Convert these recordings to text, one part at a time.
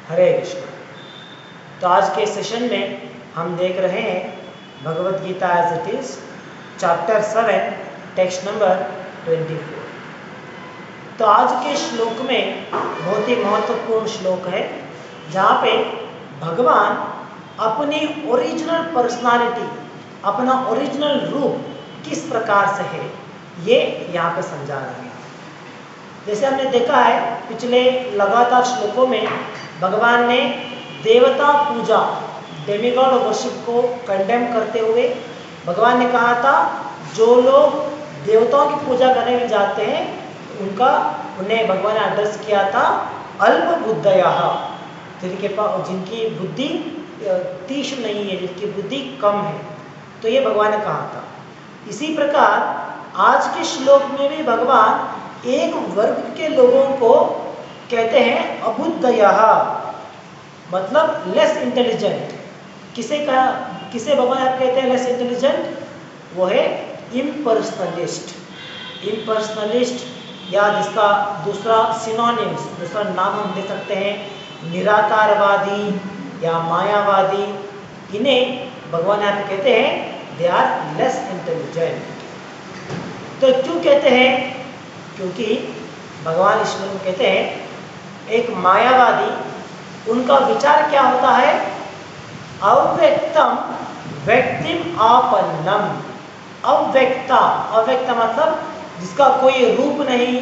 हरे कृष्ण। तो आज के सेशन में हम देख रहे हैं Bhagavad Gita as it is, chapter 7, text number 24। तो आज के श्लोक में बहुत ही महत्वपूर्ण श्लोक है, जहाँ पे भगवान अपनी ओरिजिनल पर्सनालिटी, अपना ओरिजिनल रूप किस प्रकार से है, ये यहाँ पे समझा रहे हैं। जैसे हमने देखा है पिछले लगातार श्लोकों में भगवान ने देवता पूजा, डेमिगॉड वर्शिप को कंडेम करते हुए भगवान ने कहा था जो लोग देवताओं की पूजा करने में जाते हैं उन्हें भगवान ने एड्रेस किया था अल्प बुद्धयः, जिनकी बुद्धि तीक्ष्ण नहीं है, जिनकी बुद्धि कम है। तो ये भगवान ने कहा था। इसी प्रकार आज के श्लोक में भी भगवान एक वर्ग के लोगों को कहते हैं अबुद्धयः, मतलब लेस इंटेलिजेंट। किसे भगवान आप कहते हैं लेस इंटेलिजेंट? वो है इम्पर्सनलिस्ट। इम्पर्सनलिस्ट, या जिसका दूसरा सिनोनिम्स, दूसरा नाम हम दे सकते हैं निराकारवादी या मायावादी। इन्हें भगवान यहाँ पे कहते हैं दे आर लेस इंटेलिजेंट। तो क्यों कहते हैं? क्योंकि भगवान इस श्लोक में कहते हैं एक मायावादी, उनका विचार क्या होता है? अव्यक्तम व्यक्तिम आपन्नम। अव्यक्ता, अव्यक्ता मतलब जिसका कोई रूप नहीं,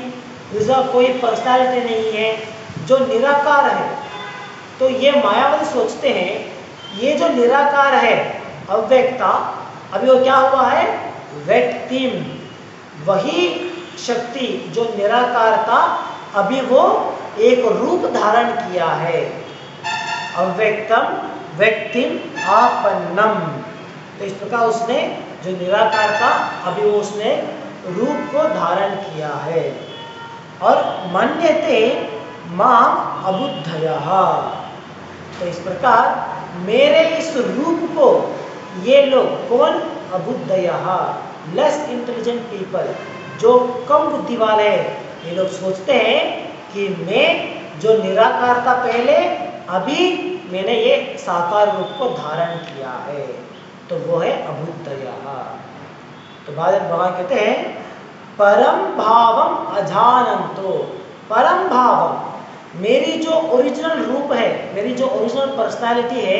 जिसका कोई पर्सनालिटी नहीं है, जो निराकार है। तो ये मायावादी सोचते हैं ये जो निराकार है अव्यक्ता, अभी वो क्या हुआ है? व्यक्तिम। वही शक्ति जो निराकार था अभी वो एक रूप धारण किया है। अव्यक्तम व्यक्तिम आपन्नम। तो इस प्रकार उसने जो निराकार था अभी वो उसने रूप को धारण किया है। और मन्यते माम अबुद्धयः। तो इस प्रकार मेरे इस रूप को ये लोग, कौन? अबुद्धयः, लेस इंटेलिजेंट पीपल, जो कम बुद्धि वाले हैं, ये लोग सोचते हैं कि मैं जो निराकार था पहले, अभी मैंने ये साकार रूप को धारण किया है। तो वो है अबुद्धयः। तो बाद में भगवान कहते हैं परम भावम अजानन्तो। परम भावम, मेरी जो ओरिजिनल रूप है, मेरी जो ओरिजिनल पर्सनालिटी है,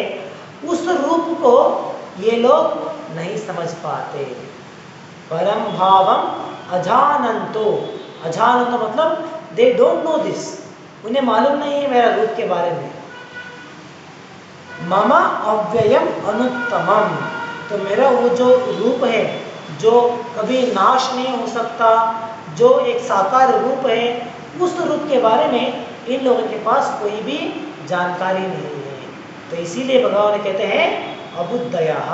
उस रूप को ये लोग नहीं समझ पाते। परम भावम अजानन्तो। अजानन्तो मतलब दे डोंट नो दिस, उन्हें मालूम नहीं है मेरा रूप के बारे में। मम अव्ययम अनुत्तमम। तो मेरा वो जो रूप है जो कभी नाश नहीं हो सकता, जो एक साकार रूप है, उस रूप के बारे में इन लोगों के पास कोई भी जानकारी नहीं है। तो इसीलिए भगवान कहते हैं अबुद्धयः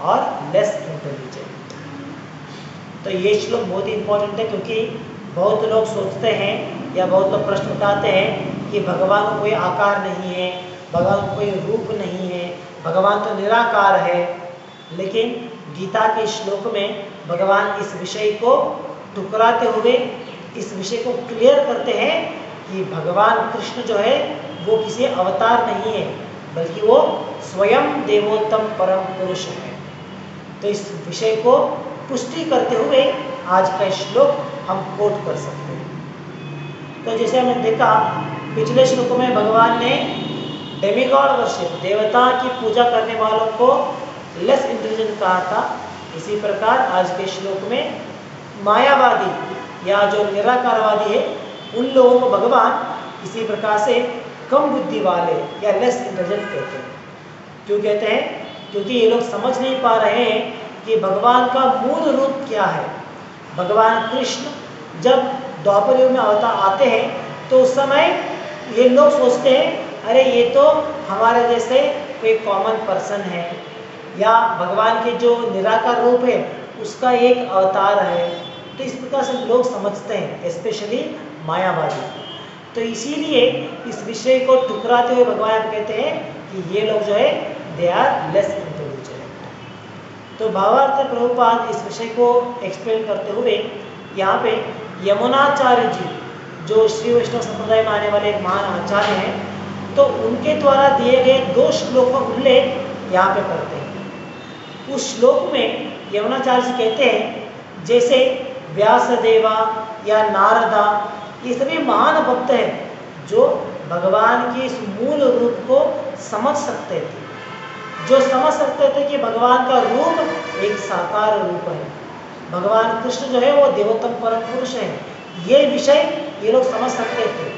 और लेस इंटेलिजेंट। तो ये श्लोक बहुत ही इंपॉर्टेंट है, क्योंकि बहुत लोग सोचते हैं या बहुत लोग प्रश्न उठाते हैं कि भगवान को कोई आकार नहीं है, भगवान को कोई रूप नहीं है, भगवान तो निराकार है। लेकिन गीता के श्लोक में भगवान इस विषय को ठुकराते हुए इस विषय को क्लियर करते हैं कि भगवान कृष्ण जो है वो किसी अवतार नहीं है, बल्कि वो स्वयं देवोत्तम परम पुरुष है। तो इस विषय को पुष्टि करते हुए आज का श्लोक हम कोट कर सकते हैं। तो जैसे हमने देखा पिछले श्लोकों में भगवान ने डेमिगॉड वर्शिप, देवता की पूजा करने वालों को लेस इंटेलिजेंट कहा था। इसी प्रकार आज के श्लोक में मायावादी या जो निराकारवादी है, उन लोगों को भगवान इसी प्रकार से कम बुद्धि वाले या लेस इंटेलिजेंट कहते हैं। क्यों कहते हैं? क्योंकि ये लोग समझ नहीं पा रहे हैं कि भगवान का मूल रूप क्या है। भगवान कृष्ण जब द्वापर युग में आते हैं तो उस समय ये लोग सोचते हैं अरे ये तो हमारे जैसे कोई कॉमन पर्सन है, या भगवान के जो निराकार रूप है उसका एक अवतार है। तो इस प्रकार से लोग समझते हैं, स्पेशली मायावादी। तो इसीलिए इस विषय को ठुकराते हुए भगवान कहते हैं कि ये लोग जो है दे आर लेस इंटेलिजेंट। तो भावार्थ प्रभुपाद इस विषय को एक्सप्लेन करते हुए यहाँ पे यमुनाचार्य जी, जो श्री वैष्णव संप्रदाय में आने वाले एक महान आचार्य हैं, तो उनके द्वारा दिए गए 2 श्लोक का उल्लेख यहाँ पे करते हैं। उस श्लोक में यमुनाचार्य जी कहते हैं जैसे व्यासदेवा या नारदा ये सभी महान भक्त हैं जो भगवान के इस मूल रूप को समझ सकते थे, जो समझ सकते थे कि भगवान का रूप एक साकार रूप है, भगवान कृष्ण जो है वो देवोत्तम परम पुरुष है। ये विषय ये लोग समझ सकते थे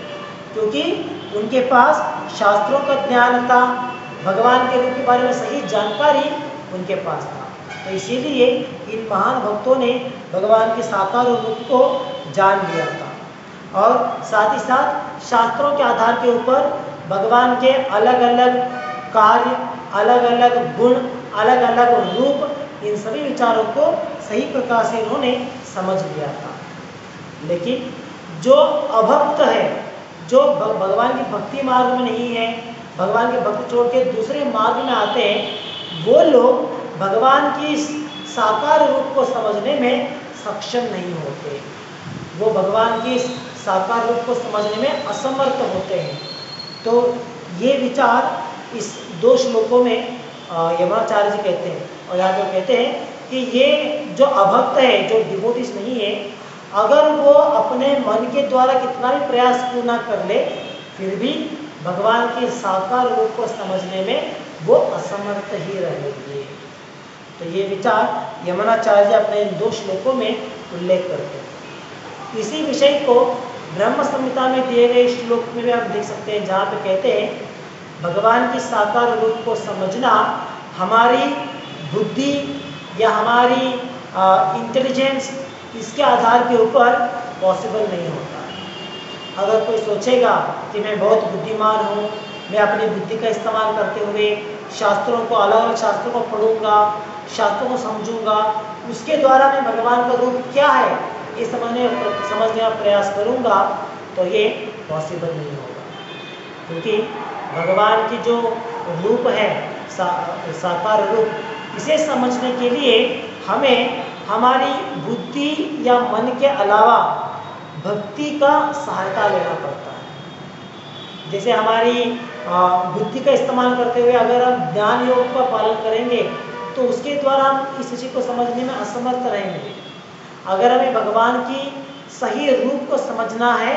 क्योंकि उनके पास शास्त्रों का ज्ञान था, भगवान के रूप के बारे में सही जानकारी उनके पास था। तो इसीलिए इन महान भक्तों ने भगवान के साकार रूप को जान लिया था और साथ ही साथ शास्त्रों के आधार के ऊपर भगवान के अलग अलग कार्य, अलग अलग गुण, अलग अलग रूप, इन सभी विचारों को सही प्रकार से इन्होंने समझ लिया था। लेकिन जो अभक्त है, जो भगवान की भक्ति मार्ग में नहीं है, भगवान के भक्ति छोड़ के दूसरे मार्ग में आते हैं, वो लोग भगवान की साकार रूप को समझने में सक्षम नहीं होते, वो भगवान की साकार रूप को समझने में असमर्थ होते हैं। तो ये विचार इस 2 श्लोकों में यमुनाचार्य जी कहते हैं और यहाँ पे कहते हैं कि ये जो अभक्त है, जो डिवोटीज नहीं है, अगर वो अपने मन के द्वारा कितना भी प्रयास क्यों ना कर ले, फिर भी भगवान के साकार रूप को समझने में वो असमर्थ ही रहेंगे। तो ये विचार यमुनाचार्य अपने इन 2 श्लोकों में उल्लेख करते हैं। इसी विषय को ब्रह्म संहिता में दिए गए श्लोक में भी हम देख सकते हैं, जहाँ पे कहते हैं भगवान की साकार रूप को समझना हमारी बुद्धि या हमारी इंटेलिजेंस इसके आधार के ऊपर पॉसिबल नहीं होता है। अगर कोई सोचेगा कि मैं बहुत बुद्धिमान हूँ, मैं अपनी बुद्धि का इस्तेमाल करते हुए शास्त्रों को, अलग अलग शास्त्रों को पढ़ूंगा, शास्त्रों को समझूंगा, उसके द्वारा मैं भगवान का रूप क्या है ये समझने का प्रयास करूंगा, तो ये पॉसिबल नहीं होगा। क्योंकि भगवान की जो रूप है, साकार रूप, इसे समझने के लिए हमें हमारी बुद्धि या मन के अलावा भक्ति का सहायता लेना पड़ता है। जैसे हमारी बुद्धि का इस्तेमाल करते हुए अगर हम ज्ञान योग का पालन करेंगे तो उसके द्वारा हम इस चीज़ को समझने में असमर्थ रहेंगे। अगर हमें भगवान की सही रूप को समझना है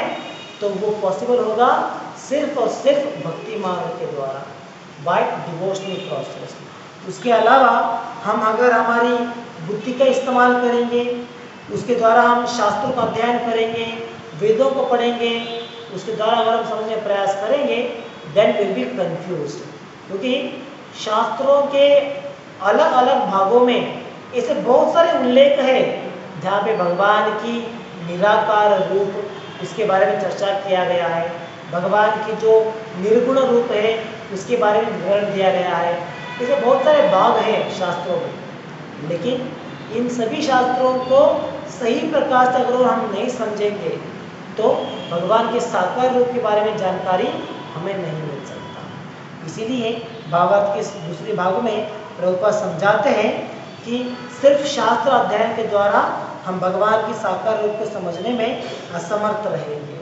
तो वो पॉसिबल होगा सिर्फ और सिर्फ भक्ति मार्ग के द्वारा, बाय डिवोशनल प्रोसेस। उसके अलावा हम अगर हमारी बुद्धि का इस्तेमाल करेंगे, उसके द्वारा हम शास्त्रों का अध्ययन करेंगे, वेदों को पढ़ेंगे, उसके द्वारा अगर हम समझने का प्रयास करेंगे, देन विल बी कंफ्यूज्ड। क्योंकि शास्त्रों के अलग अलग भागों में ऐसे बहुत सारे उल्लेख है जहाँ पे भगवान की निराकार रूप उसके बारे में चर्चा किया गया है, भगवान की जो निर्गुण रूप है उसके बारे में विवरण दिया गया है। ऐसे बहुत सारे भाग हैं शास्त्रों में, लेकिन इन सभी शास्त्रों को सही प्रकार से अगर हम नहीं समझेंगे तो भगवान के साकार रूप के बारे में जानकारी हमें नहीं मिल सकता। इसीलिए भागवत के दूसरे भाग में प्रभुपाद समझाते हैं कि सिर्फ शास्त्र अध्ययन के द्वारा हम भगवान की साकार रूप को समझने में असमर्थ रहेंगे।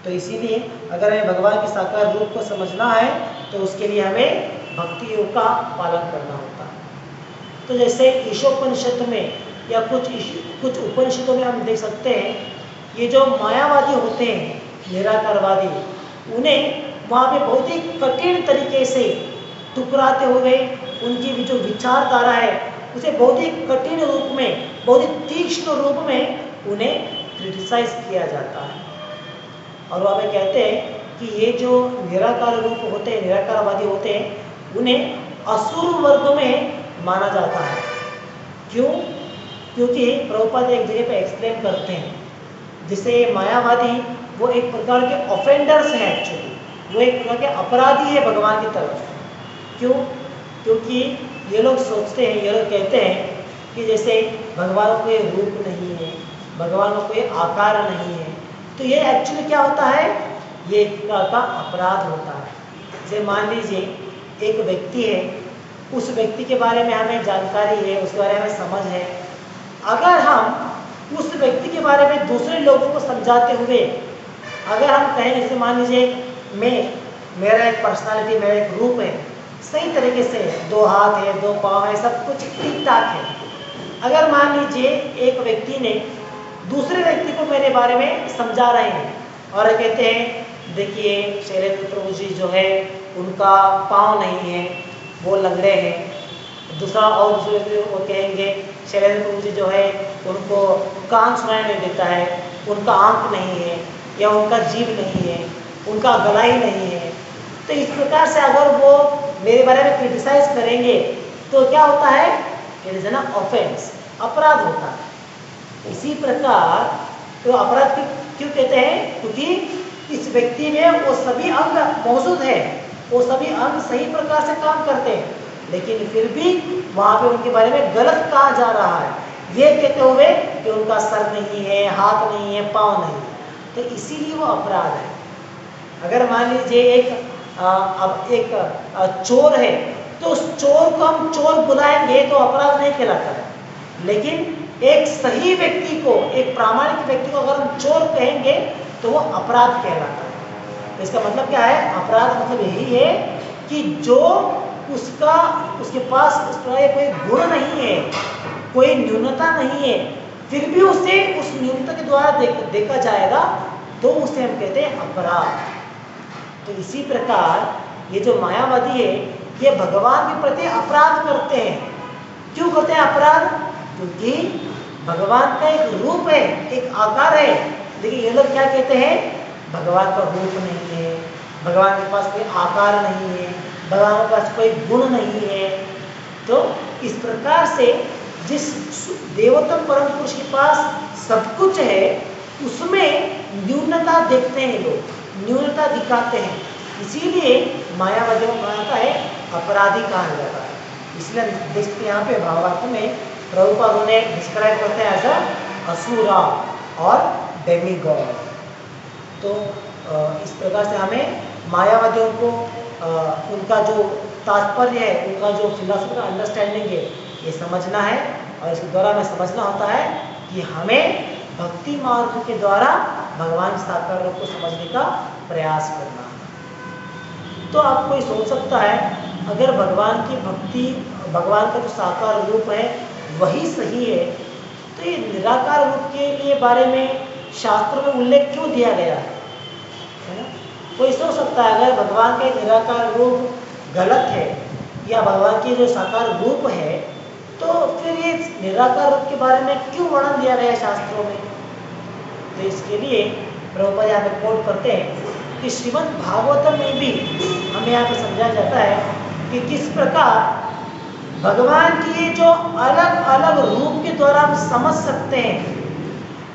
तो इसीलिए अगर हमें भगवान के साकार रूप को समझना है तो उसके लिए हमें भक्ति योग का पालन करना होता है। तो जैसे ईशोपनिषद में या कुछ उपनिषदों में हम देख सकते हैं, ये जो मायावादी होते हैं, निराकारवादी, उन्हें वहाँ पे बहुत ही कठिन तरीके से टुकराते हुए उनकी भी जो विचारधारा है उसे बहुत ही कठिन रूप में, बहुत ही तीक्ष्ण रूप में उन्हें क्रिटिसाइज किया जाता है। और वहाँ पे कहते हैं कि ये जो निराकार रूप होते हैं, निराकारवादी होते हैं, उन्हें असुर वर्ग में माना जाता है। क्यों? क्योंकि प्रभुपाद एक जगह पे एक्सप्लेन करते हैं, जिससे ये मायावादी वो एक प्रकार के ऑफेंडर्स हैं, एक्चुअली वो एक प्रकार के अपराधी है भगवान की तरफ। क्यों? क्योंकि ये लोग सोचते हैं, ये लोग कहते हैं कि जैसे भगवान को कोई रूप नहीं है, भगवान को कोई आकार नहीं है, तो ये एक्चुअली क्या होता है, ये एक प्रकार का अपराध होता है। जैसे मान लीजिए एक व्यक्ति है, उस व्यक्ति के बारे में हमें जानकारी है, उसके बारे में हमें समझ है, अगर हम उस व्यक्ति के बारे में दूसरे लोगों को समझाते हुए अगर हम कहें, जैसे मान लीजिए मैं मेरा एक पर्सनालिटी, मेरा एक रूप है, सही तरीके से 2 हाथ है, 2 पाँव है, सब कुछ ठीक ठाक है। अगर मान लीजिए एक व्यक्ति ने दूसरे व्यक्ति को मेरे बारे में समझा रहे हैं और कहते हैं देखिए शैलेंद्र प्रभु जी जो है उनका पाँव नहीं है, वो लंगड़े हैं। दूसरा और दूसरे वो कहेंगे शैलेंद्र प्रभु जी जो है उनको कान सुनाई नहीं देता है, उनका आँख नहीं है, या उनका जीभ नहीं है, उनका गला ही नहीं है। तो इस प्रकार से अगर वो मेरे बारे में क्रिटिसाइज करेंगे तो क्या होता है, इट इज एन ऑफेंस, अपराध होता है। इसी प्रकार तो अपराध क्यों कहते हैं, क्योंकि इस व्यक्ति में वो सभी अंग मौजूद है, वो सभी अंग सही प्रकार से काम करते हैं, लेकिन फिर भी वहाँ पे उनके बारे में गलत कहा जा रहा है, ये कहते हुए कि उनका सर नहीं है, हाथ नहीं है, पाँव नहीं है। तो इसीलिए वो अपराध है। अगर मान लीजिए अब एक चोर है, तो उस चोर को हम चोर बुलाएंगे तो अपराध नहीं कहलाता है, लेकिन एक सही व्यक्ति को, एक प्रामाणिक व्यक्ति को अगर हम चोर कहेंगे तो वो अपराध कहलाता है। तो इसका मतलब क्या है, अपराध मतलब यही है कि जो उसके पास उस तरह कोई गुण नहीं है, कोई न्यूनता नहीं है, फिर भी उसे उस न्यूनता के द्वारा देखा जाएगा तो उसे हम कहते हैं अपराध। तो इसी प्रकार ये जो मायावादी है ये भगवान के प्रति अपराध करते हैं। क्यों करते हैं अपराध, क्योंकि भगवान का एक रूप है, एक आकार है, लेकिन ये लोग क्या कहते हैं, भगवान का रूप नहीं है, भगवान के पास कोई आकार नहीं है, भगवान के पास कोई गुण नहीं है। तो इस प्रकार से जिस देवोत्तम परम पुरुष के पास सब कुछ है उसमें न्यूनता देखते हैं लोग, न्यूनता दिखाते हैं, इसीलिए मायावादियों को कहा है अपराधी कहा जाता है। इसलिए देखते यहाँ पे भावार्थ में प्रभुपाद उन्हें डिस्क्राइब करते हैं एज अ असुरा और डेमीगॉड। तो इस प्रकार से हमें मायावादियों को उनका जो तात्पर्य है, उनका जो फिलॉसफिकल अंडरस्टैंडिंग है, ये समझना है, और इसके द्वारा हमें समझना होता है कि हमें भक्ति मार्ग के द्वारा भगवान के साकार रूप को समझने का प्रयास करना है। तो आप कोई सोच सकता है अगर भगवान की भक्ति, भगवान का जो साकार रूप है वही सही है, तो ये निराकार रूप के लिए बारे में शास्त्रों में उल्लेख क्यों दिया गया है ना? कोई सोच सकता है अगर भगवान का निराकार रूप गलत है या भगवान की जो साकार रूप है, तो फिर ये निराकार रूप के बारे में क्यों वर्णन दिया गया है शास्त्रों में। तो इसके लिए प्रभुपाद यहाँ पे कोट करते हैं कि श्रीमद् भागवतम में भी हमें यहाँ पे समझाया जाता है कि किस प्रकार भगवान की ये जो अलग अलग रूप के द्वारा हम समझ सकते हैं,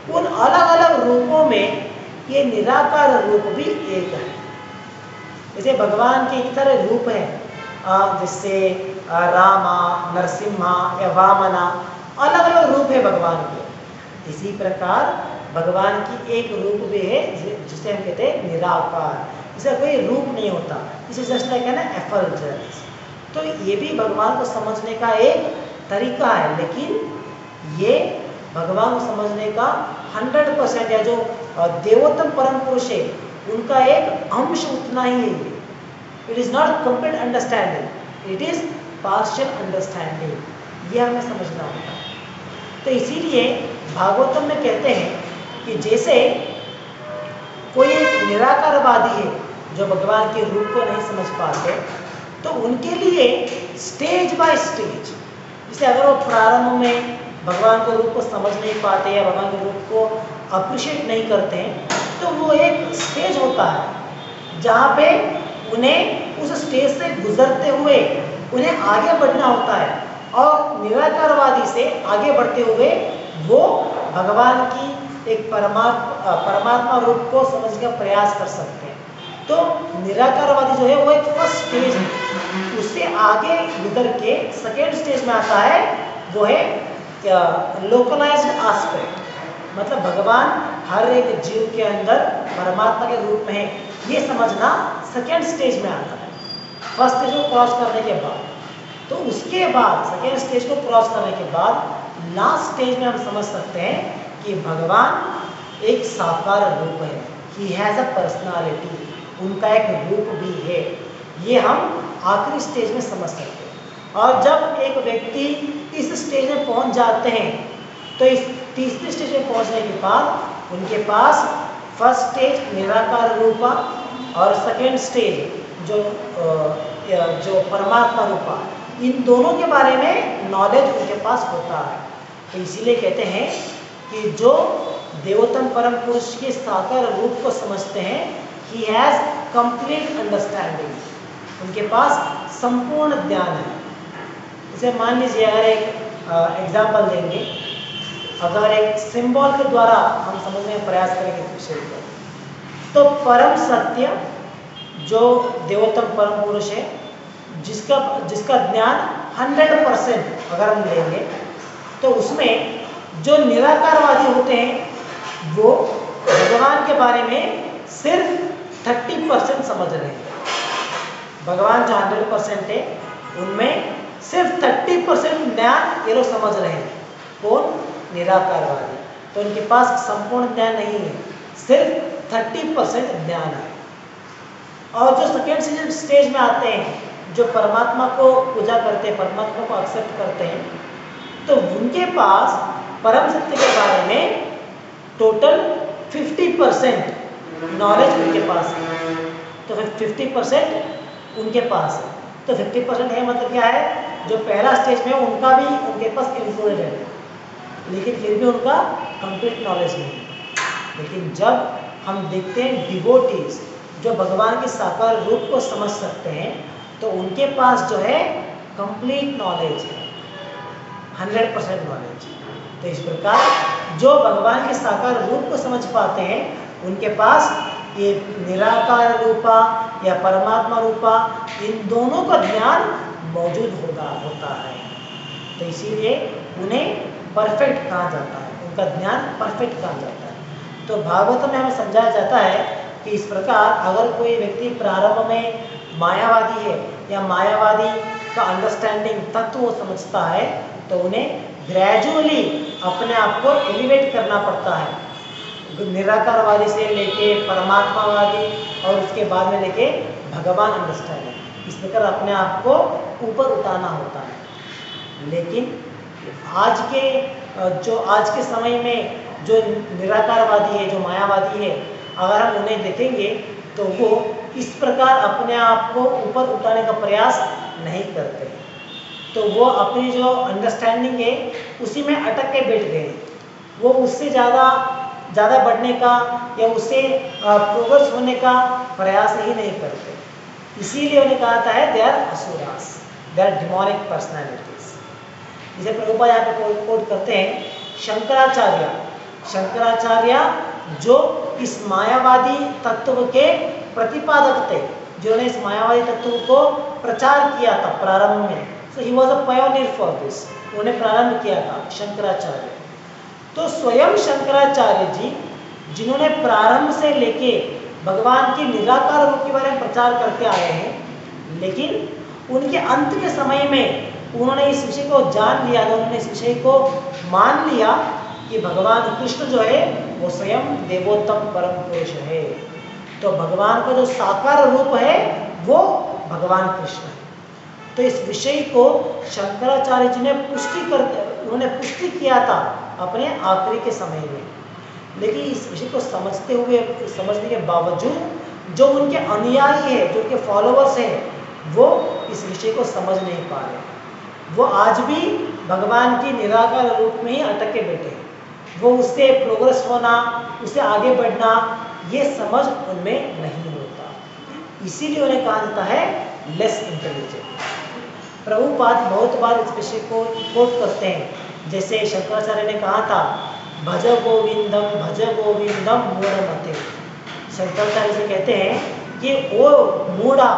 उन अलग अलग रूपों में ये निराकार रूप भी एक है। जैसे भगवान के एक तरह रूप है, जिससे रामा, नरसिम्हा या वामना, अलग अलग रूप है भगवान के। इसी प्रकार भगवान की एक रूप भी है जिसे हम कहते हैं निराकार, इसका कोई रूप नहीं होता, इसे जस्ट लाइक है ना एफर्टलेस। तो ये भी भगवान को समझने का एक तरीका है, लेकिन ये भगवान को समझने का 100% या जो देवोत्तम परम पुरुष है उनका एक अंश उतना ही है। It is not complete understanding, it is partial understanding, ये हमें समझना होता है। तो इसीलिए भागवतम में कहते हैं कि जैसे कोई एक निराकारवादी है जो भगवान के रूप को नहीं समझ पाते, तो उनके लिए स्टेज बाय स्टेज, जैसे अगर वो प्रारंभ में भगवान के रूप को समझ नहीं पाते या भगवान के रूप को अप्रिशिएट नहीं करते हैं, तो वो एक स्टेज होता है जहाँ पे उन्हें उस स्टेज से गुजरते हुए उन्हें आगे बढ़ना होता है, और निराकारवादी से आगे बढ़ते हुए वो भगवान की एक परमात्मा रूप को समझने का प्रयास कर सकते हैं। तो निराकारवादी जो है वो एक फर्स्ट स्टेज है, उससे आगे गुजर के सेकेंड स्टेज में आता है, वो है लोकलाइज्ड एस्पेक्ट, मतलब भगवान हर एक जीव के अंदर परमात्मा के रूप में है, ये समझना सेकेंड स्टेज में आता है। फर्स्ट स्टेज को क्रॉस करने के बाद, तो उसके बाद सेकेंड स्टेज को क्रॉस करने के बाद लास्ट स्टेज में हम समझ सकते हैं कि भगवान एक साकार रूप है, ही हैज़ अ पर्सनालिटी, उनका एक रूप भी है। ये हम आखिरी स्टेज में समझ सकते हैं। और जब एक व्यक्ति इस स्टेज में पहुंच जाते हैं तो इस तीसरे स्टेज में पहुंचने के बाद उनके पास फर्स्ट स्टेज निराकार रूपा और सेकेंड स्टेज जो परमात्मा रूपा, इन दोनों के बारे में नॉलेज उनके पास होता है। तो इसीलिए कहते हैं कि जो देवोत्तम परम पुरुष के साकार रूप को समझते हैं, ही हैज कंप्लीट अंडरस्टैंडिंग, उनके पास संपूर्ण ज्ञान है। इसे मान लीजिए, अगर एक एग्जाम्पल देंगे, अगर एक सिंबल के द्वारा हम समझने का प्रयास करेंगे इस विषय को, तो परम सत्य जो देवोत्तम परम पुरुष है, जिसका ज्ञान 100% अगर हम लेंगे, तो उसमें जो निराकारवादी होते हैं वो भगवान के बारे में सिर्फ 30% समझ रहे हैं। भगवान जो 100% है उनमें सिर्फ 30% ज्ञान ये लोग समझ रहे हैं। कौन? निराकारवादी। तो उनके पास संपूर्ण ज्ञान नहीं है, सिर्फ 30% ज्ञान है। और जो सेकेंड स्टेज में आते हैं, जो परमात्मा को पूजा करते हैं, परमात्मा को एक्सेप्ट करते हैं, तो उनके पास परम सत्य के बारे में टोटल 50% नॉलेज उनके पास है। तो 50% उनके पास है। तो 50% है मतलब क्या है? जो पहला स्टेज में उनका भी उनके पास इंक्लूडेड है, लेकिन फिर भी उनका कंप्लीट नॉलेज नहीं है। लेकिन जब हम देखते हैं डिवोटीज जो भगवान के साकार रूप को समझ सकते हैं, तो उनके पास जो है कंप्लीट नॉलेज है, 100% नॉलेज। तो इस प्रकार जो भगवान के साकार रूप को समझ पाते हैं, उनके पास ये निराकार रूपा या परमात्मा रूपा, इन दोनों का ज्ञान मौजूद होता है। तो इसीलिए उन्हें परफेक्ट कहा जाता है, उनका ज्ञान परफेक्ट कहा जाता है। तो भागवत में हमें समझाया जाता है कि इस प्रकार अगर कोई व्यक्ति प्रारंभ में मायावादी है या मायावादी का अंडरस्टैंडिंग तत्व वो समझता है, तो उन्हें ग्रेजुअली अपने आप को एलिवेट करना पड़ता है, निराकारवादी से लेके परमात्मावादी और उसके बाद में लेके भगवान अंडरस्टैंडिंग। इस प्रकार अपने आप को ऊपर उठाना होता है। लेकिन आज के समय में जो निराकारवादी है, जो मायावादी है, अगर हम उन्हें देखेंगे तो वो इस प्रकार अपने आप को ऊपर उठाने का प्रयास नहीं करते। तो वो अपनी जो अंडरस्टैंडिंग है उसी में अटक के बैठ गए। वो उससे ज़्यादा बढ़ने का या उससे प्रोग्रेस होने का प्रयास ही नहीं करते। इसीलिए उन्हें कहा था है they are asuras, they are demonic personalities. जिसे प्रभुपाद यहाँ पे कोट करते हैं, शंकराचार्य जो इस मायावादी तत्व के प्रतिपादक थे, जिन्होंने इस मायावादी तत्व को प्रचार किया था प्रारंभ में। So he was a pioneer for this, उन्होंने प्रारंभ किया था शंकराचार्य। तो स्वयं शंकराचार्य जी जिन्होंने प्रारंभ से लेके भगवान के निराकार रूप के बारे में प्रचार करते आए हैं, लेकिन उनके अंत के समय में उन्होंने इस विषय को जान लिया, उन्होंने इस विषय को मान लिया कि भगवान कृष्ण जो है वो स्वयं देवोत्तम परम पुरुष है। तो भगवान का जो साकार रूप है वो भगवान कृष्ण है। तो इस विषय को शंकराचार्य जी ने उन्होंने पुष्टि किया था अपने आखिरी के समय में। लेकिन इस विषय को समझने के बावजूद जो उनके अनुयायी है, जो उनके फॉलोअर्स हैं, वो इस विषय को समझ नहीं पा रहे। वो आज भी भगवान की निराकार रूप में ही अटक के बैठे हैं। वो उससे प्रोग्रेस होना, उससे आगे बढ़ना, ये समझ उनमें नहीं होता। इसीलिए उन्हें कहा जाता है लेस इंटेलिजेंट। प्रभुपाद बहुत बार इस विषय को कोट करते हैं, जैसे शंकराचार्य ने कहा था भज गोविंदम मूढ़मते। शंकराचार्य से कहते हैं कि वो मूढ़ा,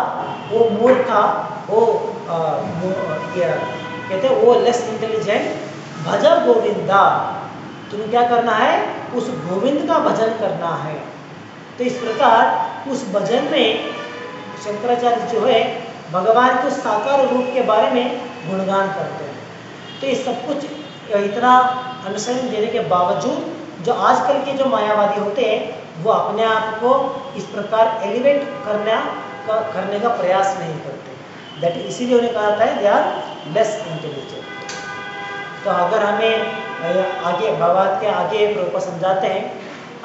वो मूर्खा, वो कहते हैं वो लेस इंटेलिजेंट, भज गोविंदा, तुम्हें क्या करना है? उस गोविंद का भजन करना है। तो इस प्रकार उस भजन में शंकराचार्य जो है भगवान के साकार रूप के बारे में गुणगान करते हैं। तो ये सब कुछ इतना अनुसरण देने के बावजूद जो आजकल के जो मायावादी होते हैं, वो अपने आप को इस प्रकार एलिवेट करने का प्रयास नहीं करते। दैट इसीलिए उन्हें कहा था दे आर लेस इंटेलिजेंट। तो अगर हमें आगे भगवान के आगे प्रभुपाद समझाते हैं,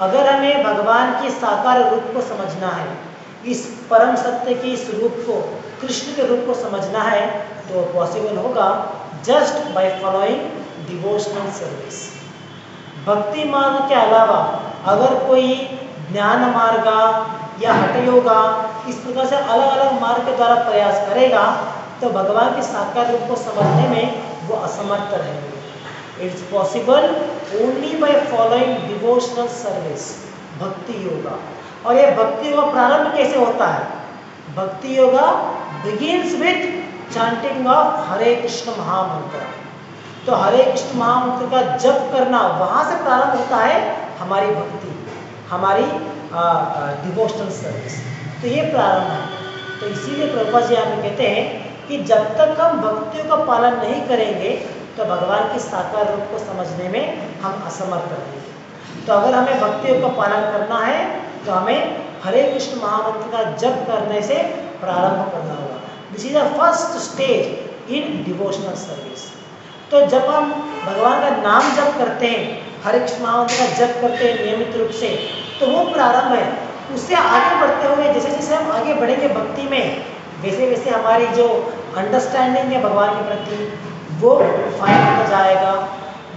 अगर हमें भगवान की साकार रूप को समझना है, इस परम सत्य के इस रूप को, कृष्ण के रूप को समझना है, तो पॉसिबल होगा just by following devotional service. भक्ति मार्ग के अलावा अगर कोई ज्ञान मार्ग या हठ योगा इस प्रकार से अलग अलग मार्ग के द्वारा प्रयास करेगा तो भगवान के साकार रूप को समझने में वो असमर्थ रहेंगे। It's possible only by following devotional service, भक्ति योगा। और ये भक्ति योगा प्रारंभ कैसे होता है? Bhakti yoga begins with chanting of Hare Krishna mahamantra. तो हरे कृष्ण महामंत्र का जप करना, वहां से प्रारंभ होता है हमारी भक्ति, हमारी डिवोशनल सर्विस। तो ये प्रारंभ है। तो इसीलिए प्रभुपाद जी यहाँ पे कहते हैं कि जब तक हम भक्तियों का पालन नहीं करेंगे तो भगवान की साकार रूप को समझने में हम असमर्थ रहेंगे। तो अगर हमें भक्तियों का पालन करना है तो हमें हरे कृष्ण महामंत्र का जप करने से प्रारंभ करना होगा। This is the first stage in devotional service. तो जब हम भगवान का नाम जप करते हैं, हरे कृष्ण महामंत्र का जप करते हैं नियमित रूप से, तो वो प्रारंभ है। उससे आगे बढ़ते हुए जैसे जैसे हम आगे बढ़ेंगे भक्ति में, वैसे वैसे हमारी जो अंडरस्टैंडिंग है भगवान के प्रति वो फाइन होता जाएगा।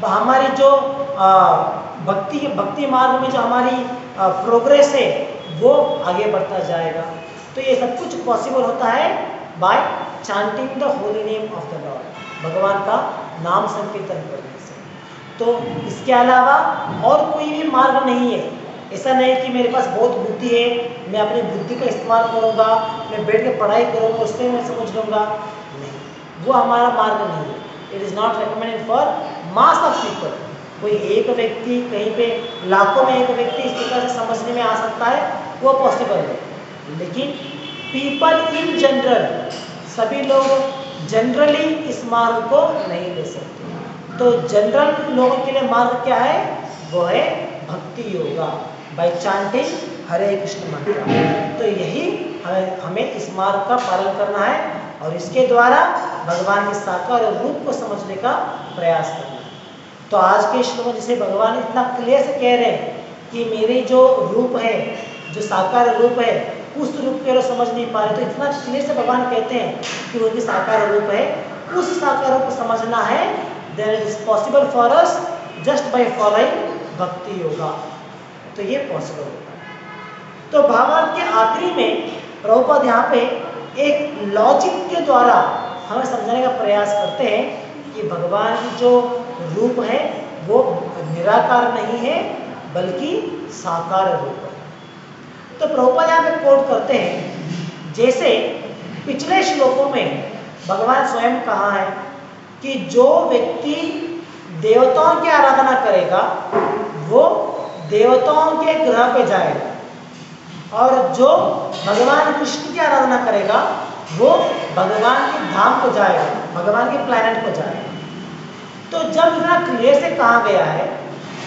हमारी जो भक्ति मार्ग में जो हमारी प्रोग्रेस है वो आगे बढ़ता जाएगा। तो ये सब कुछ पॉसिबल होता है by chanting the holy name of the lord, भगवान का नाम संकीर्तन करने से। तो इसके अलावा और कोई भी मार्ग नहीं है। ऐसा नहीं कि मेरे पास बहुत बुद्धि है, मैं अपनी बुद्धि का इस्तेमाल करूँगा, मैं बैठ के पढ़ाई करूँगा, उससे मैं समझ लूँगा, नहीं, वो हमारा मार्ग नहीं है। It is not recommended for mass of people. कोई एक व्यक्ति, कहीं पे लाखों में एक व्यक्ति इस प्रकार से समझने में आ सकता है, वो पॉसिबल है। लेकिन पीपल इन जनरल, सभी लोग जनरली इस मार्ग को नहीं ले सकते। तो जनरल लोगों के लिए मार्ग क्या है? वो है भक्ति योगा बाय चांटिंग हरे कृष्ण मंत्र। तो यही हमें इस मार्ग का पालन करना है और इसके द्वारा भगवान के साकार रूप को समझने का प्रयास करना है। तो आज के श्लोक में जैसे भगवान इतना क्लियर से कह रहे हैं कि मेरे जो रूप है, जो साकार रूप है, उस रूप को समझ नहीं पा रहे, तो इतना क्लियर से भगवान कहते हैं कि उनकी साकार रूप है, उस साकार रूप को समझना है। Then it is possible for us just by following bhakti yoga. तो ये पॉसिबल होता है। तो भावार्थ के आखिरी में प्रभुपाद यहाँ पे एक लॉजिक के द्वारा हमें समझाने का प्रयास करते हैं कि भगवान की जो रूप है वो निराकार नहीं है बल्कि साकार रूप है। तो प्रभुपाद यहाँ पे कोट करते हैं, जैसे पिछले श्लोकों में भगवान स्वयं कहा है कि जो व्यक्ति देवताओं की आराधना करेगा वो देवताओं के ग्रह पे जाएगा और जो भगवान कृष्ण की आराधना करेगा वो भगवान के धाम को जाएगा, भगवान के प्लैनेट को जाएगा। तो जब इतना क्लियर से कहा गया है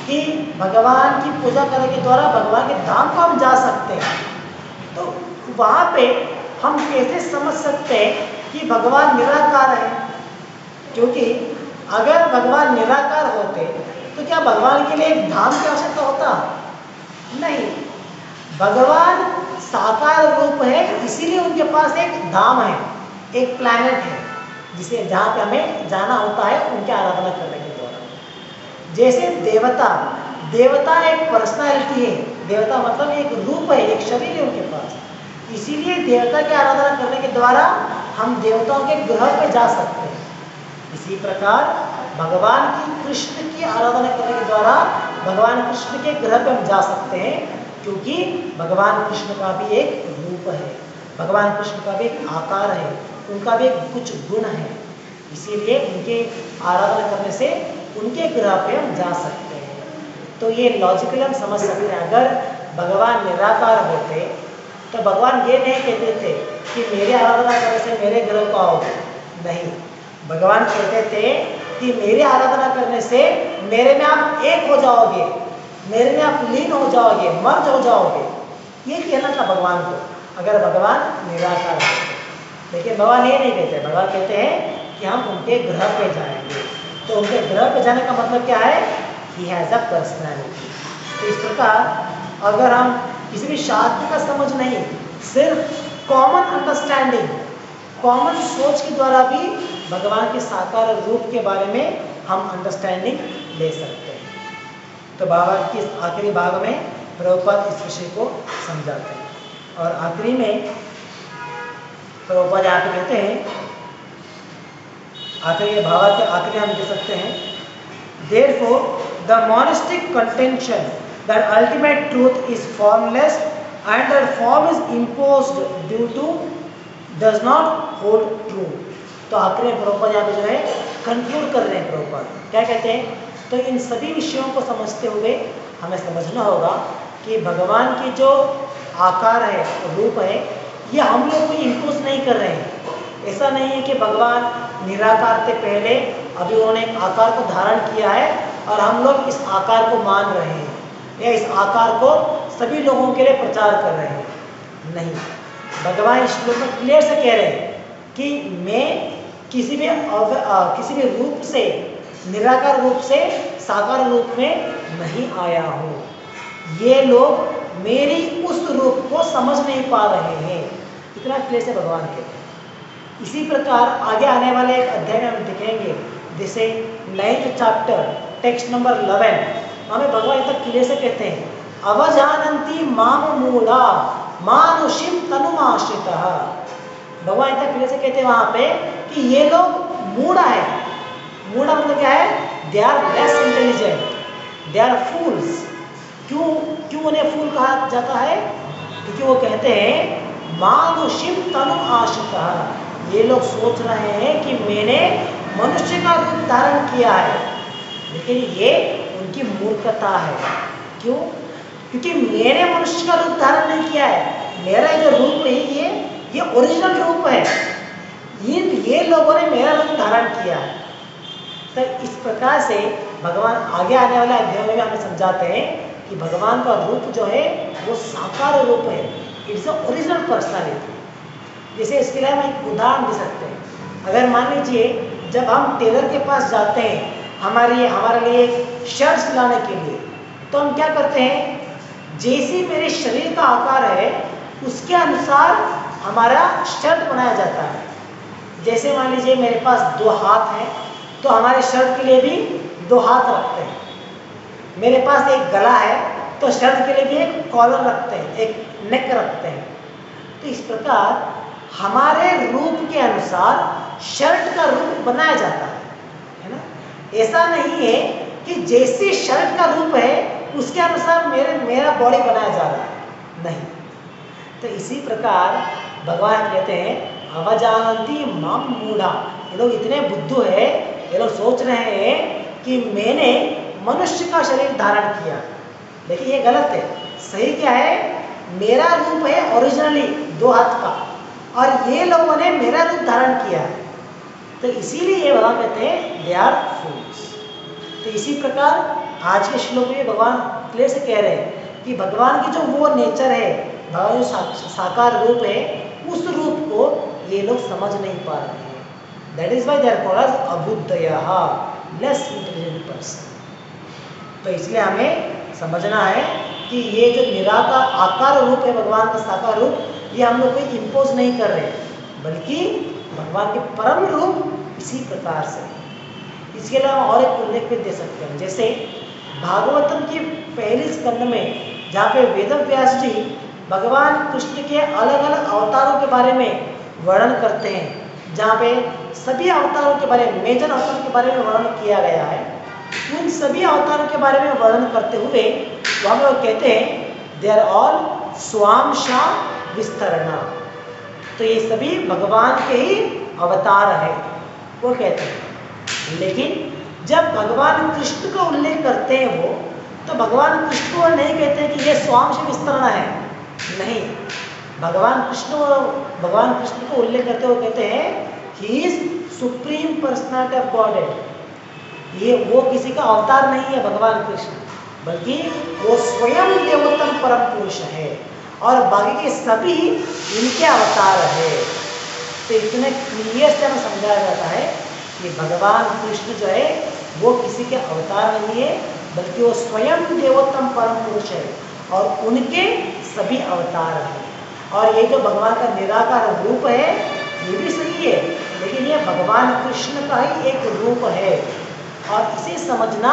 कि भगवान की पूजा करने के द्वारा भगवान के धाम को हम जा सकते हैं, तो वहाँ पे हम कैसे समझ सकते हैं कि भगवान निराकार है? क्योंकि अगर भगवान निराकार होते तो क्या भगवान के लिए एक धाम की आवश्यकता होता? नहीं, भगवान साकार रूप है, इसीलिए उनके पास एक धाम है, एक प्लैनेट है जिसे जहाँ पे हमें जाना होता है उनकी आराधना करने के द्वारा। जैसे देवता एक पर्सनालिटी है, देवता मतलब एक रूप है, एक शरीर है उनके पास, इसीलिए देवता की आराधना करने के द्वारा हम देवताओं के ग्रह पे जा सकते हैं। इसी प्रकार भगवान की कृष्ण की आराधना करने के द्वारा भगवान कृष्ण के ग्रह पे हम जा सकते हैं, क्योंकि भगवान कृष्ण का भी एक रूप है, भगवान कृष्ण का भी एक आकार है, उनका भी कुछ गुण है, इसीलिए उनके आराधना करने से उनके ग्रह पे हम जा सकते हैं। तो ये लॉजिकली हम समझ सकते हैं। अगर भगवान निराकार होते तो भगवान ये नहीं कहते थे कि मेरी आराधना करने से मेरे ग्रह को आओगे, नहीं, भगवान कहते थे कि मेरी आराधना करने से मेरे में आप एक हो जाओगे, मेरे में आप लीन हो जाओगे, मर्ज हो जाओगे, ये कहना था भगवान को, अगर भगवान निराकार है। लेकिन भगवान ये नहीं कहते, भगवान कहते हैं कि हम उनके ग्रह पे जाएंगे। तो उनके ग्रह पे जाने का मतलब क्या है? He has a personality. तो इस प्रकार अगर हम किसी भी शास्त्र का समझ नहीं, सिर्फ कॉमन अंडरस्टैंडिंग, कॉमन सोच के द्वारा भी भगवान के साकार रूप के बारे में हम अंडरस्टैंडिंग ले सकते हैं। तो भागवत के आखिरी भाग में प्रभुपाद इस विषय को समझाते हैं, और आखिरी में प्रभुपाद यहाँ पे कहते हैं, आखिरी भागवत के आखिरी हम देख सकते हैं, Therefore, the monistic contention that ultimate truth is formless and that form is imposed due to does not hold true. तो आखिरी में प्रभुपाद यहाँ पे जो है कंक्लूड कर रहे हैं। प्रभुपाद क्या कहते हैं? तो इन सभी विषयों को समझते हुए हमें समझना होगा कि भगवान की जो आकार है, रूप है, ये हम लोग कोई इम्पोज नहीं कर रहे हैं। ऐसा नहीं है कि भगवान निराकार थे पहले, अभी उन्होंने एक आकार को धारण किया है और हम लोग इस आकार को मान रहे हैं या इस आकार को सभी लोगों के लिए प्रचार कर रहे हैं। नहीं, भगवान इस श्लोक में क्लियर से कह रहे हैं कि मैं किसी भी रूप से, निराकार रूप से साकार रूप में नहीं आया हूँ। ये लोग मेरी उस रूप को समझ नहीं पा रहे हैं। इतना क्लियर से भगवान कहते हैं। इसी प्रकार आगे आने वाले एक अध्याय में हम देखेंगे, जैसे 9th चैप्टर टेक्स्ट नंबर 11, हमें भगवान इतना क्लियर से कहते हैं, अवजानन्ति माम मूढ़ा मानुषिम तनुमाश्रितः। भगवान इतना क्लियर से कहते हैं वहां पे कि ये लोग मूढ़ा है। मूढ़ा मतलब क्या है? They are less intelligent, they are fools. क्यों उन्हें फूल कहा जाता है? क्योंकि वो कहते हैं मानुषिम तनुम आश्रितः। ये लोग सोच रहे हैं कि मैंने मनुष्य का रूप धारण किया है, लेकिन ये उनकी मूर्खता है। क्यों? क्योंकि मैंने मनुष्य का रूप धारण नहीं किया है। मेरा जो रूप है ये ओरिजिनल रूप है। ये लोगों ने मेरा रूप धारण किया है। तो इस प्रकार से भगवान आगे आने वाले अध्यायों में हमें समझाते हैं कि भगवान का रूप जो है वो साकार रूप है। Its original personality. जैसे इसके लिए हम एक उदाहरण दे सकते हैं। अगर मान लीजिए जब हम टेलर के पास जाते हैं हमारे लिए शर्ट सिलाने के लिए, तो हम क्या करते हैं? जैसी मेरे शरीर का आकार है उसके अनुसार हमारा शर्ट बनाया जाता है। जैसे मान लीजिए मेरे पास 2 हाथ हैं, तो हमारे शर्ट के लिए भी 2 हाथ रखते हैं। मेरे पास एक गला है, तो शर्ट के लिए भी एक कॉलर रखते हैं, एक नेक रखते हैं। तो इस प्रकार हमारे रूप के अनुसार शर्ट का रूप बनाया जाता है ना? ऐसा नहीं है कि जैसी शर्ट का रूप है उसके अनुसार मेरा बॉडी बनाया जा रहा है, नहीं। तो इसी प्रकार भगवान कहते हैं अवजानन्ति माम मूढ़ा। ये लोग इतने बुद्धू है, ये लोग सोच रहे हैं कि मैंने मनुष्य का शरीर धारण किया, लेकिन ये गलत है। सही क्या है? मेरा रूप है ओरिजिनली 2 हाथ का, और ये लोगों ने मेरा रूप धारण किया है। तो इसीलिए ये भगवान कहते हैं दे आर फूल्स। तो इसी प्रकार आज के श्लोक में भगवान क्लियर से कह रहे हैं कि भगवान की जो वो नेचर है, भगवान जो साकार रूप है, उस रूप को ये लोग समझ नहीं पा रहे हैं। That is why they are called as अबुद्धयः, लेस इंटेलिजेंट पर्सन। तो इसलिए हमें समझना है कि ये जो निराकार आकार रूप है भगवान का साकार रूप, ये हम लोग कोई इम्पोज नहीं कर रहे, बल्कि भगवान के परम रूप इसी प्रकार से। इसके अलावा और एक उल्लेख भी दे सकते हैं, जैसे भागवतम की पहली स्कंद में जहाँ पे वेदव्यास जी भगवान कृष्ण के अलग अलग अवतारों के बारे में वर्णन करते हैं, जहाँ पे सभी अवतारों के बारे में, मेजर अवतारों के बारे में वर्णन किया गया है। उन सभी अवतारों के बारे में वर्णन करते हुए वहाँ पे वो कहते हैं दे आर ऑल स्वांशा विस्तरणा। तो ये सभी भगवान के ही अवतार है, वो कहते हैं। लेकिन जब भगवान कृष्ण का उल्लेख करते हैं वो, तो भगवान कृष्ण को नहीं कहते कि ये स्वांश विस्तरणा है, नहीं। भगवान कृष्ण को उल्लेख करते हुए कहते हैं he is supreme personality of godhead. ये वो किसी का अवतार नहीं है भगवान कृष्ण, बल्कि वो स्वयं देवोत्तम परम पुरुष है और बाकी के सभी इनके अवतार है। तो इतने क्लियर से हमें समझाया जाता है कि भगवान कृष्ण जो है वो किसी के अवतार नहीं है, बल्कि वो स्वयं देवोत्तम परम पुरुष है और उनके सभी अवतार हैं। और ये जो भगवान का निराकार रूप है ये भी सही है, लेकिन ये भगवान कृष्ण का ही एक रूप है और इसे समझना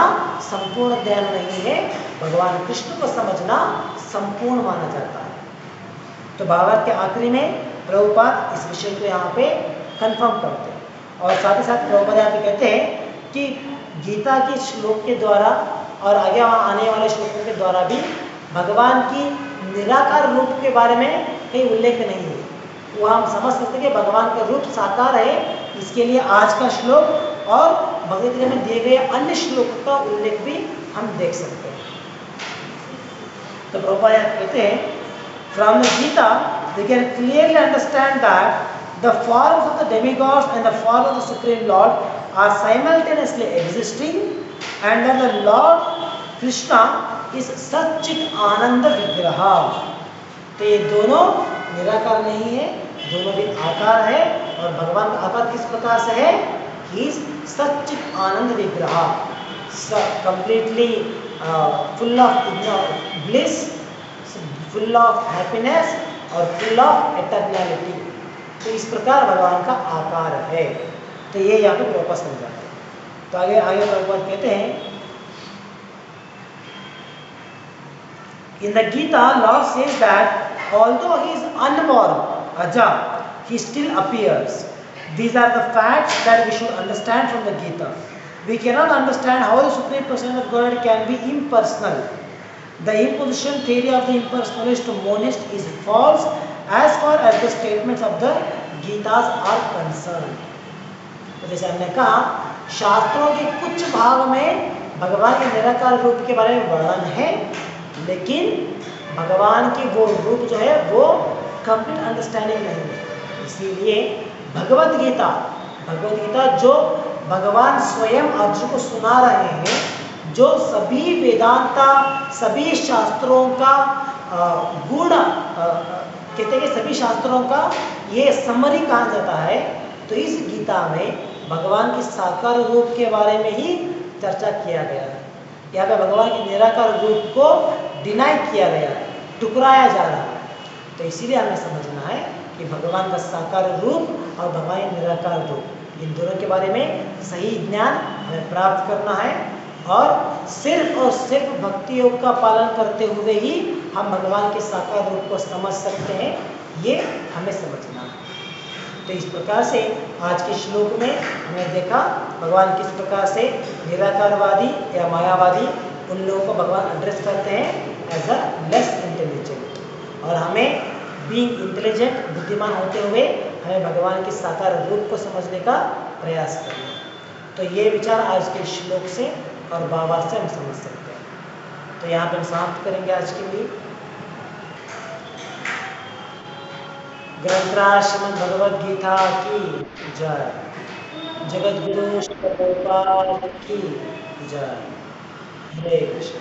संपूर्ण ज्ञान नहीं है। भगवान कृष्ण को समझना संपूर्ण माना जाता है। तो भागवत के आखिरी में प्रभुपाद इस विषय को यहाँ पे कंफर्म करते हैं और साथ ही साथ प्रभुपाद यहाँ पे कहते हैं कि गीता के श्लोक के द्वारा और आगे आने वाले श्लोकों के द्वारा भी भगवान की निराकार रूप के बारे में कहीं उल्लेख नहीं है। वो हम समझ सकते हैं कि भगवान का रूप साकार है। इसके लिए आज का श्लोक और भगवद गीता में दिए गए अन्य श्लोकों का उल्लेख भी हम देख सकते हैं। तो प्रभुपाद कहते हैं, from the Gita we can clearly understand that the forms of the demigods and the form of the Supreme Lord are simultaneously existing and that the Lord Krishna is Satchit Ananda Vigraha। तो ये दोनों निराकार नहीं है, दोनों भी आकार है और भगवान का आकार किस प्रकार से है? He is Satchit Ananda Vigraha, completely full of bliss, full of happiness और फुल ऑफ एटर्नैलिटी। तो इस प्रकार भगवान का आकार है। तो ये यहाँ पे प्रभुपाद समझाते हैं। तो आगे प्रभुपाद कहते हैं, in the Gita lord says that although he is unborn अजा he still appears. These are the facts that we should understand from the Gita. We can not understand how the supreme person of God can be impersonal. The imposition theory of the impersonalist monist is false as far as the statements of the Gitas are concerned। तो जैसे हमने कहा, शास्त्रों के कुछ भाग में भगवान के निराकार रूप के बारे में वर्णन है, लेकिन भगवान की वो रूप जो है वो कंप्लीट अंडरस्टैंडिंग नहीं है। इसीलिए भगवद गीता जो भगवान स्वयं अर्जुन को सुना रहे हैं, जो सभी वेदांता सभी शास्त्रों का गुण कहते हैं कि सभी शास्त्रों का ये समरी कहा जाता है। तो इस गीता में भगवान के साकार रूप के बारे में ही चर्चा किया गया है। यहाँ पे भगवान के निराकार रूप को डिनाई किया गया है, ठुकराया जा रहा है। तो इसीलिए हमें समझना है कि भगवान का साकार रूप और भगवान के निराकार रूप, इन दोनों के बारे में सही ज्ञान हमें प्राप्त करना है और सिर्फ भक्ति योग का पालन करते हुए ही हम भगवान के साकार रूप को समझ सकते हैं। ये हमें समझना है। तो इस प्रकार से आज के श्लोक में हमने देखा भगवान किस प्रकार से निराकारवादी या मायावादी उन लोगों को भगवान एड्रेस करते हैं एज अ लेस इंटेलिजेंट, और हमें बीइंग इंटेलिजेंट बुद्धिमान होते हुए हमें भगवान के साकार रूप को समझने का प्रयास करना। तो ये विचार आज के श्लोक से और भावार्थ से हम समझ सकते हैं। तो यहाँ पर हम समाप्त करेंगे आज के लिए। ग्रंथराज श्रीमद् भगवद गीता की जय। जगत गुरु श्री प्रभुपाद की जय। हरे कृष्ण।